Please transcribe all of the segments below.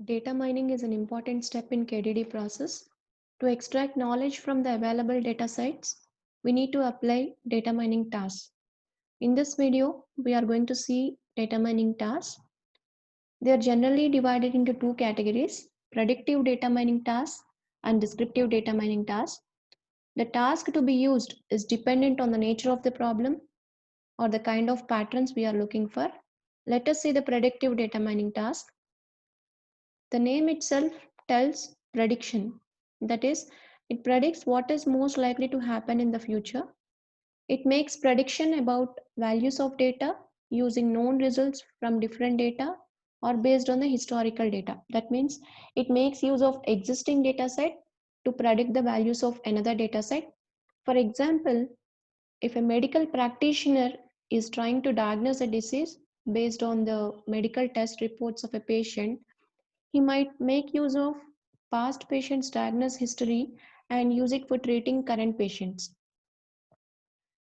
Data mining is an important step in KDD process. To extract knowledge from the available data sets, we need to apply data mining tasks. In this video, we are going to see data mining tasks. They are generally divided into two categories: predictive data mining tasks and descriptive data mining tasks. The task to be used is dependent on the nature of the problem or the kind of patterns we are looking for. Let us see the predictive data mining task. The name itself tells prediction. That is, it predicts what is most likely to happen in the future. It makes prediction about values of data using known results from different data or based on the historical data. That means it makes use of existing data set to predict the values of another data set. For example, if a medical practitioner is trying to diagnose a disease based on the medical test reports of a patient, he might make use of past patients' diagnosis history and use it for treating current patients.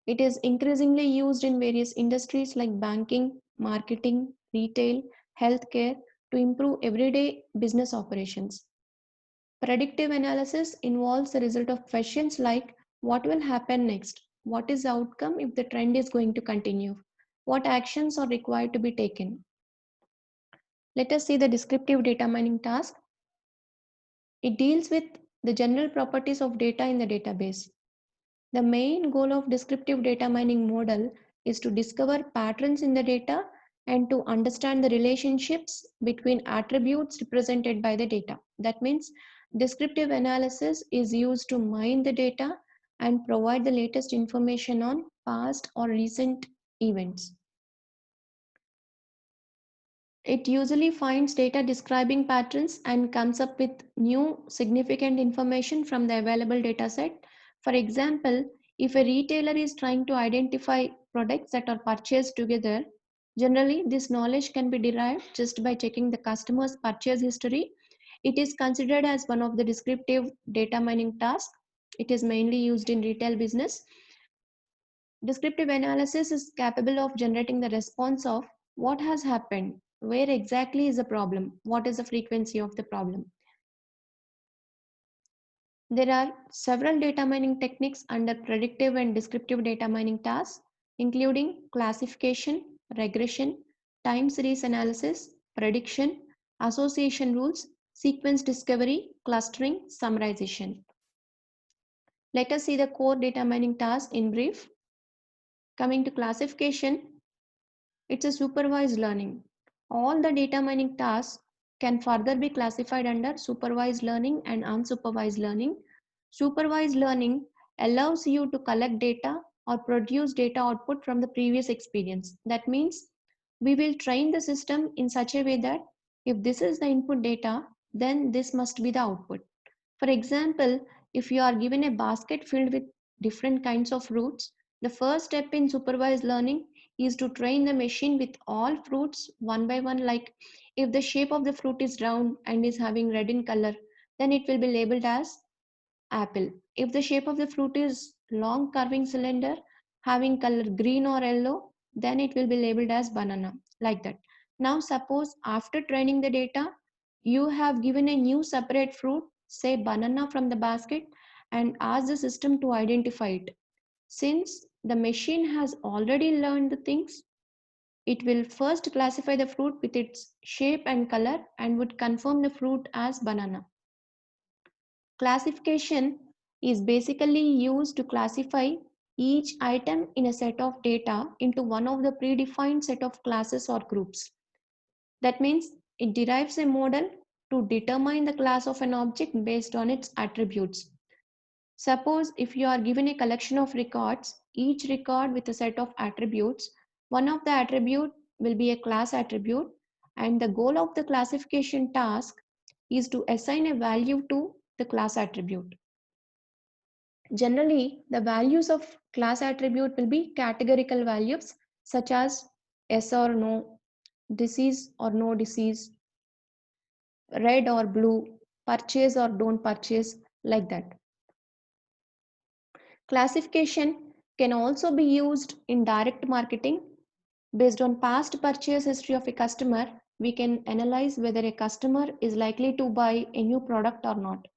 It is increasingly used in various industries like banking, marketing, retail, healthcare to improve everyday business operations. Predictive analysis involves the result of questions like what will happen next, what is the outcome if the trend is going to continue, what actions are required to be taken. Let us see the descriptive data mining task. It deals with the general properties of data in the database. The main goal of descriptive data mining model is to discover patterns in the data and to understand the relationships between attributes represented by the data. That means descriptive analysis is used to mine the data and provide the latest information on past or recent events. It usually finds data describing patterns and comes up with new significant information from the available dataset. For example, if a retailer is trying to identify products that are purchased together, generally this knowledge can be derived just by checking the customer's purchase history. It is considered as one of the descriptive data mining tasks. It is mainly used in retail business. Descriptive analysis is capable of generating the response of what has happened, where exactly is the problem, what is the frequency of the problem. There are several data mining techniques under predictive and descriptive data mining tasks, including classification, regression, time series analysis, prediction, association rules, sequence discovery, clustering, summarization. Let us see the core data mining task in brief. Coming to classification, it's a supervised learning. All the data mining tasks can further be classified under supervised learning and unsupervised learning. Supervised learning allows you to collect data or produce data output from the previous experience. That means we will train the system in such a way that if this is the input data, then this must be the output. For example, if you are given a basket filled with different kinds of fruits, the first step in supervised learning is to train the machine with all fruits one by one. Like if the shape of the fruit is round and is having red in color, then it will be labeled as apple. If the shape of the fruit is long curving cylinder having color green or yellow, then it will be labeled as banana, like that. Now suppose after training the data, you have given a new separate fruit, say banana, from the basket and ask the system to identify it. Since the machine has already learned the things, it will first classify the fruit with its shape and color and would confirm the fruit as banana. Classification is basically used to classify each item in a set of data into one of the predefined set of classes or groups. That means it derives a model to determine the class of an object based on its attributes. Suppose if you are given a collection of records, each record with a set of attributes, one of the attribute will be a class attribute, and the goal of the classification task is to assign a value to the class attribute. Generally, the values of class attribute will be categorical values such as yes or no, disease or no disease, red or blue, purchase or don't purchase, like that. Classification can also be used in direct marketing. Based on past purchase history of a customer, we can analyze whether a customer is likely to buy a new product or not.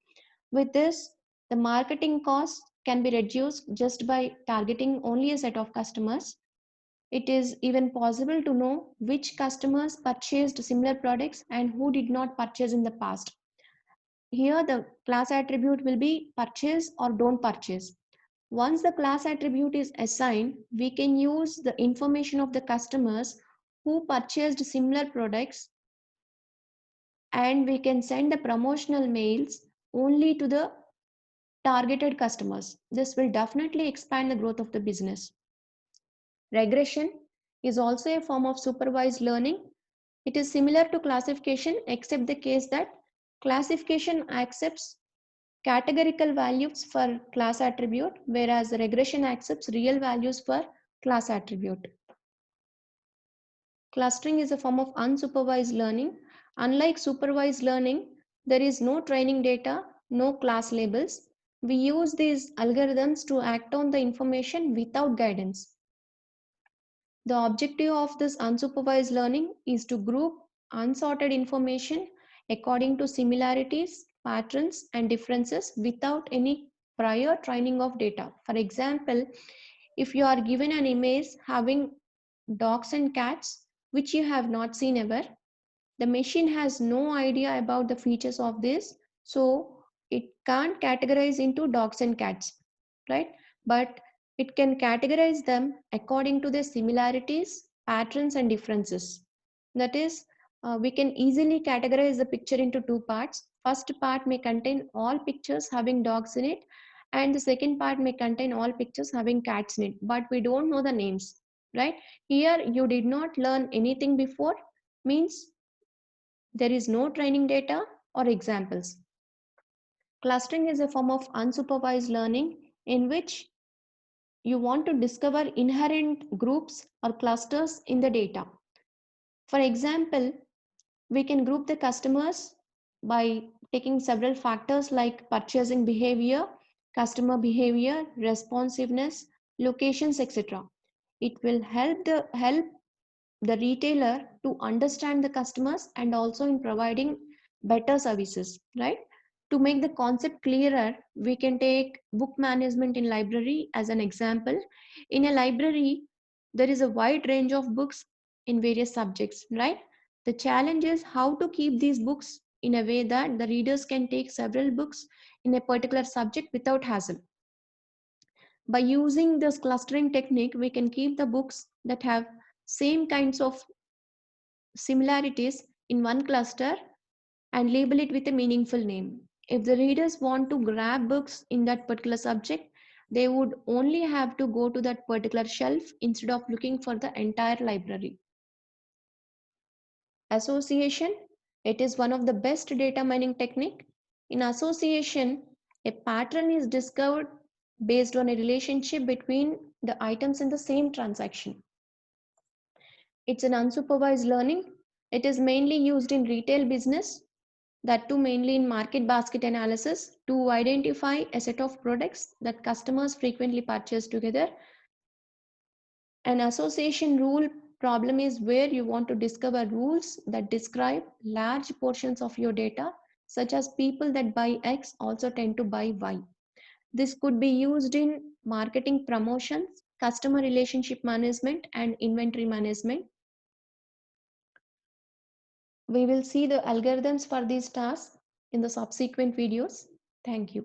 With this, the marketing cost can be reduced just by targeting only a set of customers. It is even possible to know which customers purchased similar products and who did not purchase in the past. Here, the class attribute will be purchase or don't purchase. Once the class attribute is assigned, we can use the information of the customers who purchased similar products, and we can send the promotional mails only to the targeted customers. This will definitely expand the growth of the business. Regression is also a form of supervised learning. It is similar to classification except the case that classification accepts categorical values for class attribute, whereas regression accepts real values for class attribute. Clustering is a form of unsupervised learning. Unlike supervised learning, there is no training data, no class labels. We use these algorithms to act on the information without guidance. The objective of this unsupervised learning is to group unsorted information according to similarities, patterns, and differences without any prior training of data. For example, if you are given an image having dogs and cats, which you have not seen ever, the machine has no idea about the features of this, so it can't categorize into dogs and cats, right? But it can categorize them according to their similarities, patterns, and differences. That is, we can easily categorize the picture into two parts. First part may contain all pictures having dogs in it, and the second part may contain all pictures having cats in it, but we don't know the names, right? Here you did not learn anything before, means there is no training data or examples. Clustering is a form of unsupervised learning in which you want to discover inherent groups or clusters in the data. For example, we can group the customers by taking several factors like purchasing behavior, customer behavior, responsiveness, locations, etc. It will help the retailer to understand the customers and also in providing better services, right? To make the concept clearer, we can take book management in library as an example. In a library, there is a wide range of books in various subjects, right? The challenge is how to keep these books in a way that the readers can take several books in a particular subject without hassle. By using this clustering technique, we can keep the books that have same kinds of similarities in one cluster and label it with a meaningful name. If the readers want to grab books in that particular subject, they would only have to go to that particular shelf instead of looking for the entire library. Association, it is one of the best data mining technique. In association, a pattern is discovered based on a relationship between the items in the same transaction. It's an unsupervised learning. It is mainly used in retail business, that too mainly in market basket analysis, to identify a set of products that customers frequently purchase together. An association rule problem is where you want to discover rules that describe large portions of your data, such as people that buy X also tend to buy Y. This could be used in marketing promotions, customer relationship management, and inventory management. We will see the algorithms for these tasks in the subsequent videos. Thank you.